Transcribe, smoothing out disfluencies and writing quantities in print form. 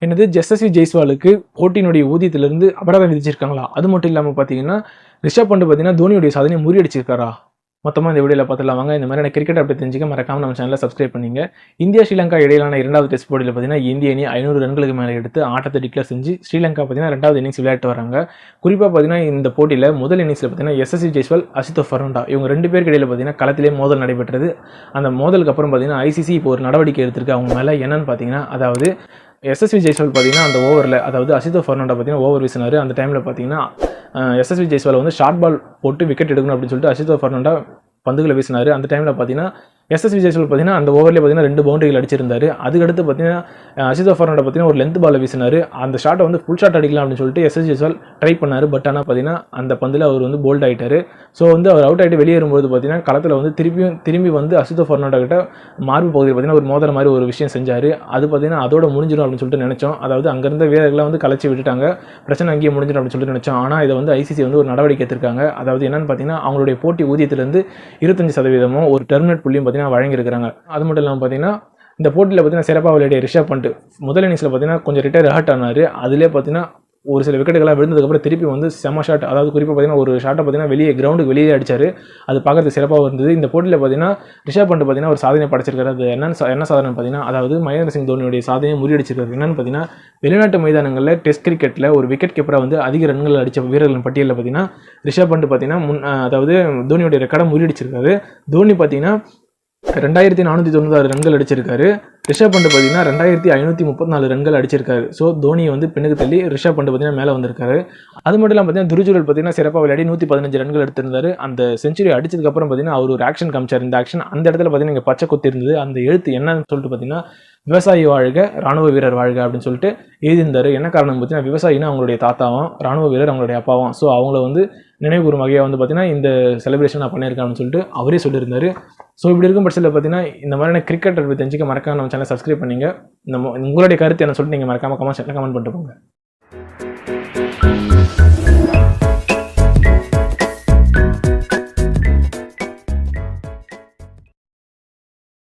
என்னது ஜஸ்ஸஸ்வி ஜெய்ஸ்வாலுக்கு போட்டியினுடைய ஊதியத்திலிருந்து அபராதம் விதிச்சிருக்காங்களா? அது மட்டும் இல்லாமல் பார்த்தீங்கன்னா ரிஷப் பண்ட் பார்த்தீங்கன்னா தோனியுடைய சாதனையை முறியடிச்சிருக்காரா? மொத்தமாக இந்த வீடியோவில் பார்த்துலாம் வாங்க. இந்த மாதிரியான கிரிக்கெட் அப்படி தெரிஞ்சுக்க மறக்காம நம்ம சேனலை சப்ஸ்கிரைப் பண்ணிங்க. இந்தியா ஸ்ரீலங்கா இடையிலான 2வது டெஸ்ட் போட்டியில் பார்த்தீங்கன்னா இந்திய அணி 500 ரன்களுக்கு மேலே எடுத்து ஆட்டத்தை டிக்ளேர் செஞ்சு ஸ்ரீலங்கா பார்த்தீங்கன்னா 2வது இன்னிங்ஸ் விளையாட்டு வராங்க. குறிப்பாக பார்த்தீங்கன்னா இந்த போட்டியில் முதல் இன்னிங்ஸில் பார்த்தீங்கன்னா எஸ்எஸ்வி ஜெய்ஸ்வால், அசிதோ ஃபர்னாண்டோ இவங்க 2 பேருக்கு இடையில் பார்த்தீங்கன்னா களத்திலே மோதல் நடைபெற்றது. அந்த மோதலுக்கு அப்புறம் பார்த்தீங்கன்னா ஐசிசி இப்போ ஒரு நடவடிக்கை எடுத்திருக்கு அவங்க மேலே. என்னன்னு பார்த்தீங்கன்னா அதாவது எஸ்எஸ்வி ஜெய்ஸ்வால் பார்த்தீங்கன்னா அந்த ஓவரில் அதாவது அசிதோ ஃபர்னாண்டோ பார்த்தீங்கன்னா ஓவர் வீசினார். அந்த டைமில் பார்த்தீங்கன்னா எஸ்எஸ்வி ஜெய்ஸ்வால் வந்து ஷார்ட் பால் போட்டு விக்கெட் எடுக்கணும் அப்படின்னு சொல்லிட்டு அசிதோ ஃபர்னாண்டோ பந்துகளை வீசினார். அந்த டைமில் பார்த்தீங்கன்னா எஸ்எஸ்வி ஜெய்ஸ்வால் பார்த்தீங்கன்னா அந்த ஓவரில் பார்த்தீங்கன்னா 2 பவுண்டரிகள் அடிச்சிருந்தாரு. அதுக்கடுத்து பார்த்தீங்கன்னா அசிதோ ஃபர்னாண்டோ பார்த்தீங்கன்னா ஒரு லென்த் பால் வீசினார். அந்த ஷாட்டை வந்து ஃபுல் ஷாட் அடிக்கலாம் அப்படின்னு சொல்லிட்டு எஸ்எஸ்வி ஜெய்ஸ்வால் ட்ரை பண்ணார். பட் ஆனால் பார்த்தீங்கன்னா அந்த பந்தில் அவர் வந்து போல்ட் ஆகிட்டார். ஸோ வந்து அவர் அவுட் ஆகிட்டு வெளியேறும்போது பார்த்தீங்கன்னா களத்தில் வந்து திரும்பி வந்து அசிதோ ஃபர்னாண்டோ கிட்ட மார்பு பகுதியில் பார்த்தீங்கன்னா ஒரு மோதிர மாதிரி ஒரு விஷயம் செஞ்சார். அது பார்த்தீங்கன்னா அதோட முடிஞ்சிடும் அப்படின்னு சொல்லிட்டு நினச்சோம். அதாவது அங்கேருந்த வீரர்களை வந்து கலைச்சி விட்டுட்டாங்க, பிரச்சனை அங்கேயே முடிஞ்சிடும் அப்படின்னு சொல்லிட்டு நினச்சோம். ஆனால் இதை வந்து ஐசிசி வந்து ஒரு நடவடிக்கை எடுத்திருக்காங்க. அதாவது என்னன்னு பார்த்தீங்கன்னா அவங்களுடைய போட்டி ஊதியத்திலிருந்து 25% ஒரு டெர்மினேட் புள்ளியும் பார்த்தீங்கன்னா வழங்கியிருக்கிறாங்க. அது மட்டும் இல்லாமல் பார்த்தீங்கன்னா இந்த போட்டியில் பார்த்தீங்கன்னா சிறப்பாக விளையாடிய ரிஷப் பண்ட் முதல் இன்னிங்ஸில் பார்த்தீங்கன்னா கொஞ்சம் ரிட்டையர் ஹர்ட் ஆனார். அதிலே பார்த்தீங்கன்னா ஒரு சில விக்கெட்டுகளாக விழுந்ததுக்கப்புறம் திருப்பி வந்து செம ஷாட், அதாவது குறிப்பாக பார்த்தீங்கன்னா ஒரு ஷாட்டை பார்த்தீங்கன்னா வெளியே கிரவுண்டுக்கு வெளியே அடிச்சார். அது பார்க்கறதுக்கு சிறப்பாக இருந்தது. இந்த போட்டியில் பார்த்தீங்கன்னா ரிஷப் பண்ட் பார்த்தீங்கன்னா ஒரு சாதனை படைச்சிருக்காரு. அது என்ன சாதனை பார்த்தீங்கன்னா அதாவது மகேந்திர சிங் தோனியுடைய சாதனையை முறியடிச்சிருக்காரு. என்னன்னு பார்த்தீங்கன்னா வெளிநாட்டு மைதானங்களில் டெஸ்ட் கிரிக்கெட்டில் ஒரு விக்கெட் கீப்பராக வந்து அதிக ரன்கள் அடித்த வீரர்களின் பட்டியலில் பார்த்தீங்கன்னா ரிஷப் பண்ட் பார்த்தீங்கன்னா அதாவது தோனியுடைய ரெக்கார்டை முறியடிச்சிருக்காரு. தோனி பார்த்தீங்கன்னா 2496 ரன்கள் அடிச்சிருக்காரு. ரிஷப் பண்ட் பார்த்தீங்கன்னா 2534 ரன்கள் அடிச்சிருக்காரு. ஸோ தோனியை வந்து பின்னுக்கு தள்ளி ரிஷப் பண்ட் பார்த்தீங்கன்னா மேலே வந்திருக்காரு. அது மட்டும் இல்லாமல் பார்த்தீங்கன்னா துருஜுவல் பார்த்தீங்கன்னா சிறப்பாக விளையாடி 115 ரன்கள் எடுத்திருந்தாரு. அந்த செஞ்சுரி அடிச்சதுக்கப்புறம் பார்த்தீங்கன்னா அவர் ஒரு ஆக்ஷன் காமிச்சார். இந்த ஆக்ஷன் அந்த இடத்துல பார்த்தீங்கன்னா இங்கே பச்சை குத்தி இருந்தது. அந்த எழுத்து என்னன்னு சொல்லிட்டு பார்த்தீங்கன்னா விவசாயி வாழ்க ராணுவ வீரர் வாழ்க அப்படின்னு சொல்லிட்டு எழுதியிருந்தாரு. என்ன காரணம் பார்த்தீங்கன்னா விவசாயினா அவங்களுடைய தாத்தாவும், ராணுவ வீரர் அவங்களுடைய அப்பாவும். ஸோ அவங்கள வந்து நினைவு கூறும் வகையாக வந்து பார்த்தீங்கன்னா இந்த செலிப்ரேஷன் நான் பண்ணியிருக்கேன் அப்படின்னு சொல்லிட்டு அவரே சொல்லியிருந்தாரு. ஸோ இப்படி இருக்கும் பட்சத்தில் பார்த்தீங்கன்னா இந்த மாதிரியான கிரிக்கெட் தெரிஞ்சுக்க மறக்காம நம்ம சேனல் சப்ஸ்கிரைப் பண்ணிங்க. உங்களுடைய கருத்து என்ன சொல்லிட்டு நீங்கள் மறக்காம கமெண்ட் பண்ணிட்டு போங்க.